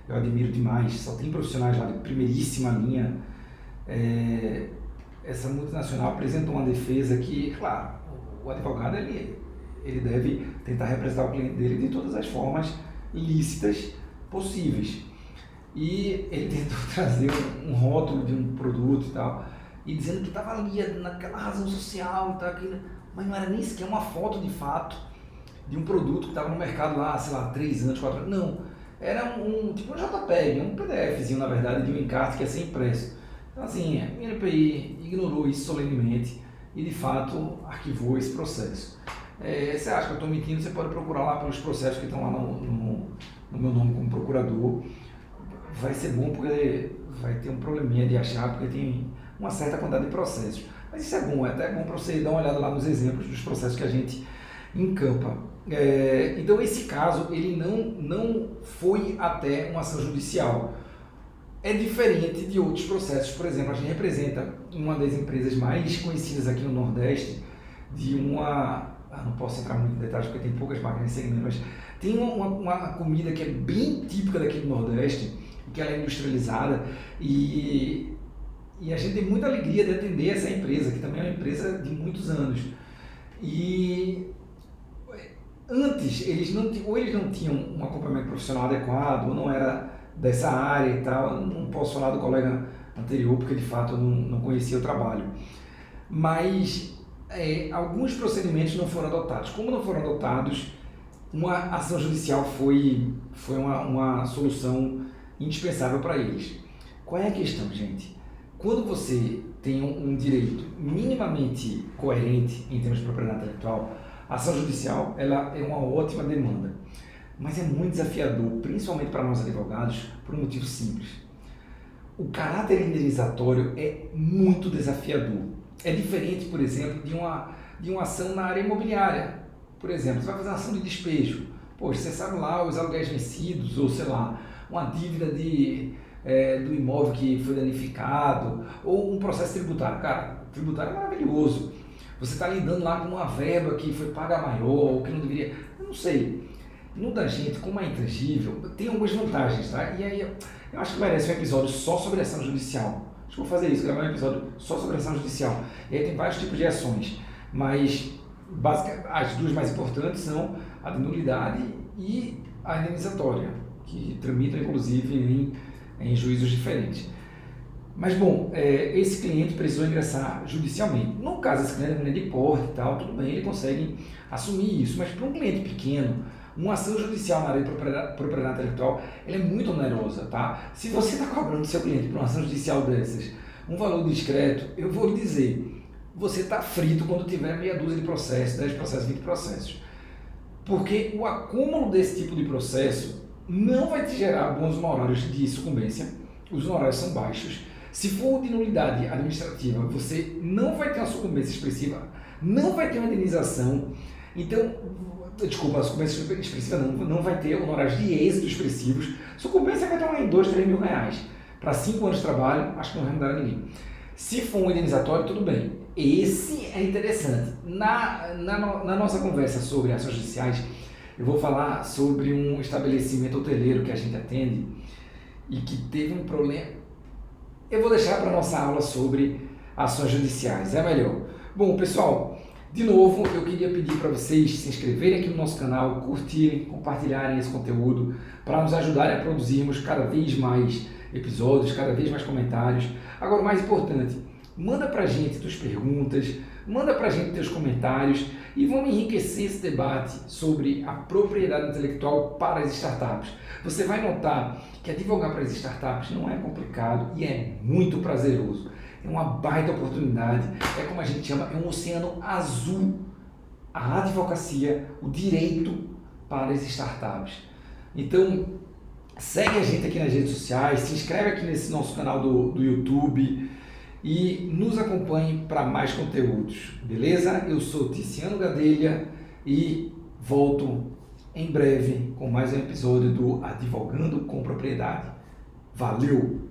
Speaker 1: eu admiro demais, só tem profissionais lá de primeiríssima linha. Essa multinacional apresentou uma defesa que, claro, o advogado ele deve tentar representar o cliente dele de todas as formas lícitas possíveis. E ele tentou trazer um rótulo de um produto e tal, e dizendo que estava ali naquela razão social e tal, mas não era nem sequer uma foto de fato de um produto que estava no mercado lá, sei lá, 3 anos, 4 anos, não. Era tipo um JPEG, um PDFzinho, na verdade, de um encarte que ia ser impresso. Então, assim, o INPI ignorou isso solenemente e, de fato, arquivou esse processo. Você acha que eu estou mentindo? Você pode procurar lá pelos processos que estão lá no meu nome como procurador. Vai ser bom porque vai ter um probleminha de achar, porque tem uma certa quantidade de processos. Mas isso é bom, é até bom para você dar uma olhada lá nos exemplos dos processos que a gente encampa. Então, esse caso, ele não foi até uma ação judicial. É diferente de outros processos. Por exemplo, a gente representa uma das empresas mais conhecidas aqui no Nordeste, de uma... não posso entrar muito em detalhes porque tem poucas marcas nesse segmento, mas tem uma comida que é bem típica daqui do Nordeste, que ela é industrializada e a gente tem muita alegria de atender essa empresa, que também é uma empresa de muitos anos. E antes, eles não tinham um acompanhamento profissional adequado, ou não era dessa área e tal. Eu não posso falar do colega anterior, porque de fato eu não conhecia o trabalho. Mas alguns procedimentos não foram adotados. Como não foram adotados, uma ação judicial foi uma solução indispensável para eles. Qual é a questão, gente? Quando você tem um direito minimamente coerente em termos de propriedade intelectual, a ação judicial ela é uma ótima demanda, mas é muito desafiador, principalmente para nós advogados, por um motivo simples. O caráter indenizatório é muito desafiador. É diferente, por exemplo, de uma ação na área imobiliária. Por exemplo, você vai fazer uma ação de despejo. Poxa, você sabe lá os aluguéis vencidos, ou sei lá, uma dívida do imóvel que foi danificado, ou um processo tributário. Cara, tributário é maravilhoso. Você está lidando lá com uma verba que foi paga maior, ou que não deveria... Eu não sei. No da gente, como é intangível, tem algumas vantagens, tá? E aí, eu acho que merece um episódio só sobre ação judicial. Acho que vou fazer isso, gravar um episódio só sobre ação judicial. E aí tem vários tipos de ações, mas as duas mais importantes são a de nulidade e a indenizatória, que tramitam inclusive em juízos diferentes. Mas bom, esse cliente precisou ingressar judicialmente. No caso, esse cliente é de porte e tal, tudo bem, ele consegue assumir isso, mas para um cliente pequeno, Uma ação judicial na área de propriedade intelectual, ela é muito onerosa, tá? Se você está cobrando do seu cliente por uma ação judicial dessas um valor discreto, eu vou lhe dizer, você está frito quando tiver meia dúzia de processos, 10 processos, 20 processos. Porque o acúmulo desse tipo de processo não vai te gerar bons honorários de sucumbência, os honorários são baixos. Se for de nulidade administrativa, você não vai ter uma sucumbência expressiva, não vai ter uma indenização, então, desculpa, a sucumbência expressiva não vai ter honorários de êxito expressivos, sucumbência vai estar em 2, 3 mil reais. Para 5 anos de trabalho, acho que não vai mudar ninguém. Se for um indenizatório, tudo bem. Esse é interessante. Na nossa conversa sobre ações judiciais, eu vou falar sobre um estabelecimento hoteleiro que a gente atende e que teve um problema. Eu vou deixar para a nossa aula sobre ações judiciais, é melhor. Bom, pessoal, de novo, eu queria pedir para vocês se inscreverem aqui no nosso canal, curtirem, compartilharem esse conteúdo para nos ajudarem a produzirmos cada vez mais episódios, cada vez mais comentários. Agora, o mais importante, manda pra gente tuas perguntas, manda pra gente teus comentários e vamos enriquecer esse debate sobre a propriedade intelectual para as startups. Você vai notar que advogar para as startups não é complicado e é muito prazeroso. É uma baita oportunidade, é como a gente chama, é um oceano azul. A advocacia, o direito para as startups. Então, segue a gente aqui nas redes sociais, se inscreve aqui nesse nosso canal do YouTube e nos acompanhe para mais conteúdos, beleza? Eu sou Tiziano Gadelha e volto em breve com mais um episódio do Advogando com Propriedade. Valeu!